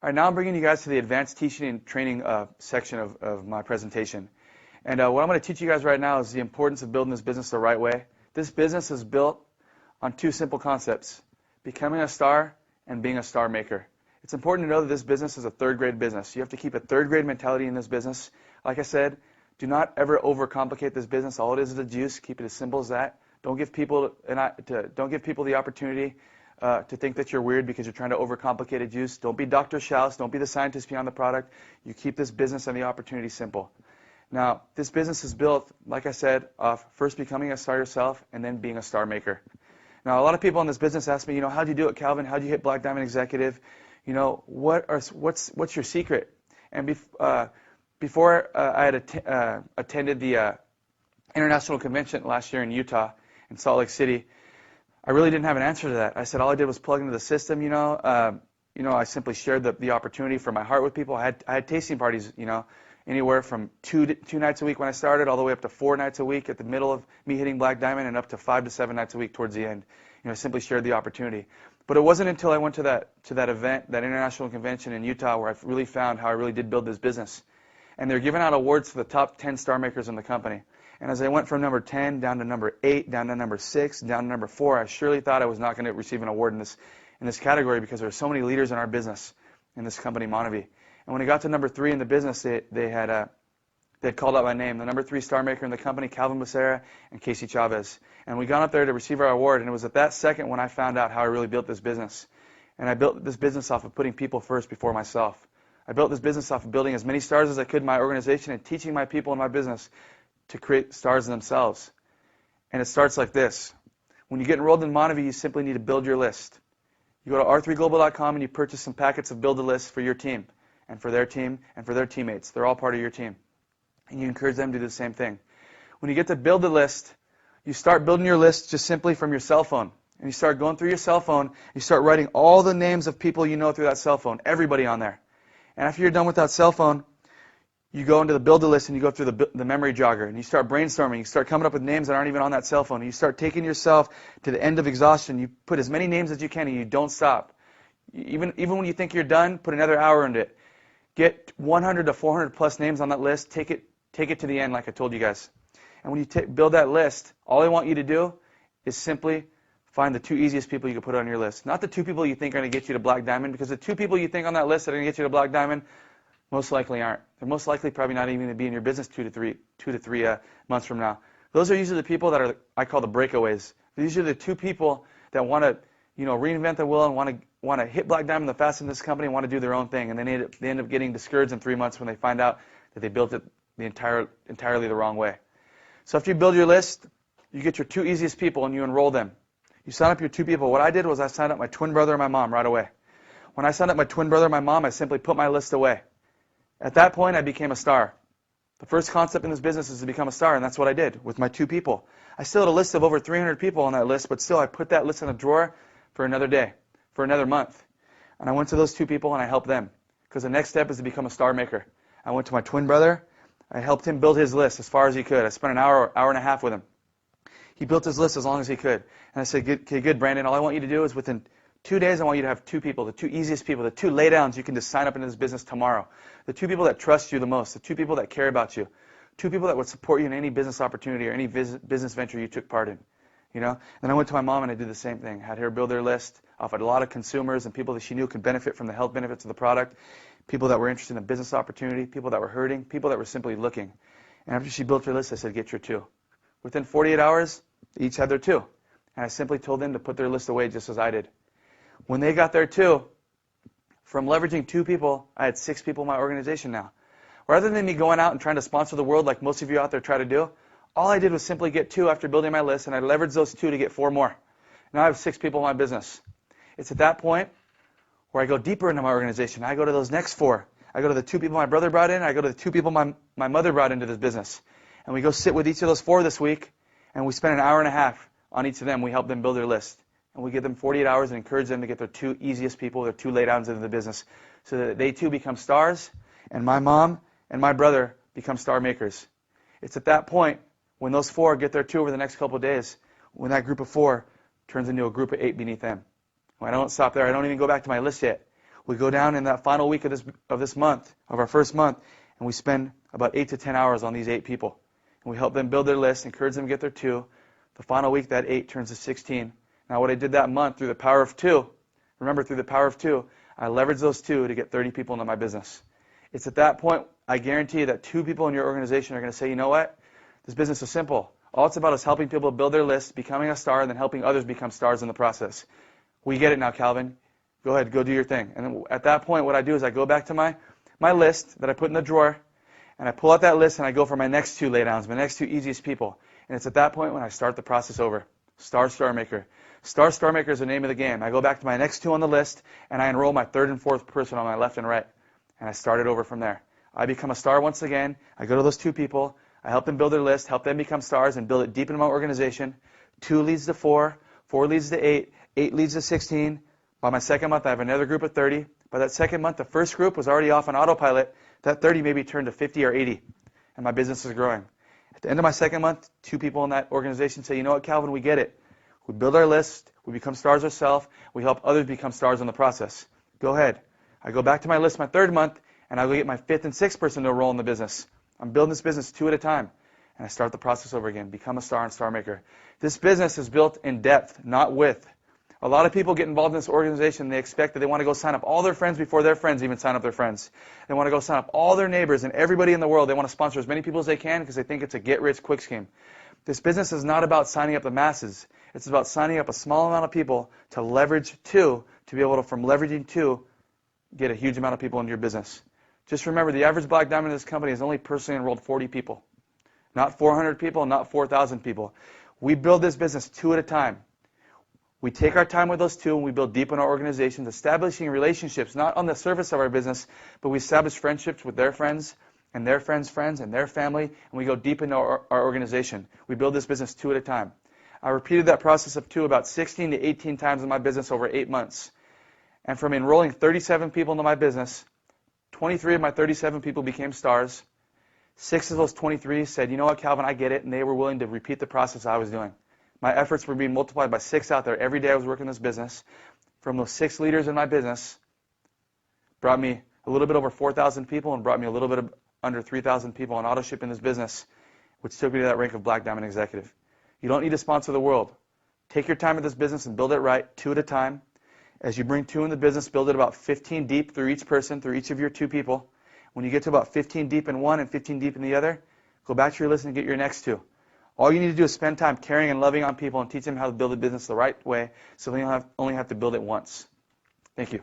All right, now I'm bringing you guys to the advanced teaching and training section of my presentation. And what I'm going to teach you guys right now is the importance of building this business the right way. This business is built on two simple concepts: becoming a star and being a star maker. It's important to know that this business is a third grade business. You have to keep a third grade mentality in this business. Like I said, do not ever overcomplicate this business. All it is a juice. Keep it as simple as that. Don't give people the opportunity to think that you're weird because you're trying to overcomplicate a juice. Don't be Dr. Schaus. Don't be the scientist behind the product. You keep this business and the opportunity simple. Now, this business is built, like I said, off first becoming a star yourself and then being a star maker. Now, a lot of people in this business ask me, how'd you do it, Calvin? How'd you hit Black Diamond Executive? What's your secret? And before I had attended the international convention last year in Utah, in Salt Lake City, I really didn't have an answer to that. I said all I did was plug into the system. I simply shared the opportunity from my heart with people. I had tasting parties, anywhere from two nights a week when I started, all the way up to 4 nights a week at the middle of me hitting Black Diamond, and up to 5 to 7 nights a week towards the end. I simply shared the opportunity. But it wasn't until I went to that event, that international convention in Utah, where I really found how I really did build this business. And they're giving out awards to the top 10 star makers in the company. And as I went from number 10 down to number 8, down to number 6, down to number 4, I surely thought I was not going to receive an award in this category, because there are so many leaders in our business, in this company, MonaVie. And when I got to number 3 in the business, they had called out my name, the number 3 star maker in the company, Calvin Becerra and Casey Chavez. And we got up there to receive our award, and it was at that second when I found out how I really built this business. And I built this business off of putting people first before myself. I built this business off of building as many stars as I could in my organization and teaching my people in my business to create stars themselves. And it starts like this. When you get enrolled in MonaVie, you simply need to build your list. You go to r3global.com and you purchase some packets of build a list for your team and for their team and for their teammates. They're all part of your team. And you encourage them to do the same thing. When you get to build a list, you start building your list just simply from your cell phone. And you start going through your cell phone, you start writing all the names of people you know through that cell phone, everybody on there. And after you're done with that cell phone, you go into the build a list and you go through the memory jogger and you start brainstorming. You start coming up with names that aren't even on that cell phone. And you start taking yourself to the end of exhaustion. You put as many names as you can and you don't stop. Even when you think you're done, put another hour into it. Get 100 to 400 plus names on that list. Take it to the end, like I told you guys. And when you build that list, all I want you to do is simply find the 2 easiest people you can put on your list. Not the 2 people you think are going to get you to Black Diamond, because the 2 people you think on that list that are going to get you to Black Diamond most likely aren't. They're most likely probably not even going to be in your business 2 to 3 months from now. Those are usually the people that I call the breakaways. They're usually the 2 people that want to, reinvent the wheel and want to hit Black Diamond the fastest in this company and want to do their own thing. And then they end up getting discouraged in 3 months when they find out that they built it entirely the wrong way. So after you build your list, you get your 2 easiest people and you enroll them. You sign up your 2 people. What I did was I signed up my twin brother and my mom right away. When I signed up my twin brother and my mom, I simply put my list away. At that point, I became a star. The first concept in this business is to become a star, and that's what I did with my 2 people. I still had a list of over 300 people on that list, but still I put that list in a drawer for another day, for another month. And I went to those 2 people and I helped them, because the next step is to become a star maker. I went to my twin brother. I helped him build his list as far as he could. I spent an hour and a half with him. He built his list as long as he could. And I said, okay, good, Brandon. All I want you to do is within 2 days, I want you to have 2 people, the 2 easiest people, the 2 laydowns you can just sign up into this business tomorrow. The 2 people that trust you the most, the 2 people that care about you, 2 people that would support you in any business opportunity or any business venture you took part in. And I went to my mom and I did the same thing. Had her build her list off of a lot of consumers and people that she knew could benefit from the health benefits of the product, people that were interested in a business opportunity, people that were hurting, people that were simply looking. And after she built her list, I said, get your 2. Within 48 hours, they each had their 2. And I simply told them to put their list away just as I did. When they got their 2, from leveraging 2 people, I had 6 people in my organization now. Rather than me going out and trying to sponsor the world like most of you out there try to do, all I did was simply get 2 after building my list, and I leveraged those 2 to get 4 more. Now I have 6 people in my business. It's at that point where I go deeper into my organization. I go to those next 4. I go to the 2 people my brother brought in. I go to the 2 people my mother brought into this business. And we go sit with each of those 4 this week, and we spend an hour and a half on each of them. We help them build their list. And we give them 48 hours and encourage them to get their 2 easiest people, their 2 laydowns into the business, so that they too become stars, and my mom and my brother become star makers. It's at that point, when those 4 get their 2 over the next couple of days, when that group of 4 turns into a group of 8 beneath them. When I don't stop there, I don't even go back to my list yet. We go down in that final week of this month, of our first month, and we spend about 8 to 10 hours on these 8 people. And we help them build their list, encourage them to get their 2. The final week, that 8 turns to 16. Now, what I did that month through the power of 2, remember, through the power of 2, I leveraged those 2 to get 30 people into my business. It's at that point, I guarantee you that 2 people in your organization are going to say, you know what? This business is simple. All it's about is helping people build their list, becoming a star, and then helping others become stars in the process. We get it now, Calvin. Go ahead, go do your thing. And then at that point, what I do is I go back to my list that I put in the drawer, and I pull out that list, and I go for my next 2 laydowns, my next 2 easiest people. And it's at that point when I start the process over. Star Maker. Star Maker is the name of the game. I go back to my next 2 on the list, and I enroll my 3rd and 4th person on my left and right. And I start it over from there. I become a star once again. I go to those 2 people. I help them build their list, help them become stars, and build it deep into my organization. 2 leads to 4, 4 leads to 8, 8 leads to 16. By my second month, I have another group of 30. By that second month, the first group was already off on autopilot. That 30 maybe turned to 50 or 80, and my business is growing. At the end of my second month, 2 people in that organization say, you know what, Calvin, we get it. We build our list. We become stars ourselves. We help others become stars in the process. Go ahead. I go back to my list my 3rd month, and I go get my 5th and 6th person to enroll in the business. I'm building this business 2 at a time. And I start the process over again. Become a star and star maker. This business is built in depth, not width. A lot of people get involved in this organization. They expect that they want to go sign up all their friends before their friends even sign up their friends. They want to go sign up all their neighbors and everybody in the world. They want to sponsor as many people as they can because they think it's a get-rich-quick scheme. This business is not about signing up the masses. It's about signing up a small amount of people to leverage 2, to be able to, from leveraging 2, get a huge amount of people into your business. Just remember, the average black diamond in this company has only personally enrolled 40 people. Not 400 people, not 4,000 people. We build this business 2 at a time. We take our time with those 2 and we build deep in our organizations, establishing relationships, not on the surface of our business, but we establish friendships with their friends and their friends' friends and their family, and we go deep into our organization. We build this business 2 at a time. I repeated that process of 2 about 16 to 18 times in my business over 8 months. And from enrolling 37 people into my business, 23 of my 37 people became stars. 6 of those 23 said, you know what, Calvin, I get it, and they were willing to repeat the process I was doing. My efforts were being multiplied by 6 out there every day I was working this business. From those 6 leaders in my business, brought me a little bit over 4,000 people and brought me a little bit under 3,000 people on auto ship in this business, which took me to that rank of Black Diamond Executive. You don't need to sponsor the world. Take your time with this business and build it right, 2 at a time. As you bring 2 in the business, build it about 15 deep through each person, through each of your 2 people. When you get to about 15 deep in one and 15 deep in the other, go back to your list and get your next 2. All you need to do is spend time caring and loving on people and teach them how to build a business the right way so they only have to build it once. Thank you.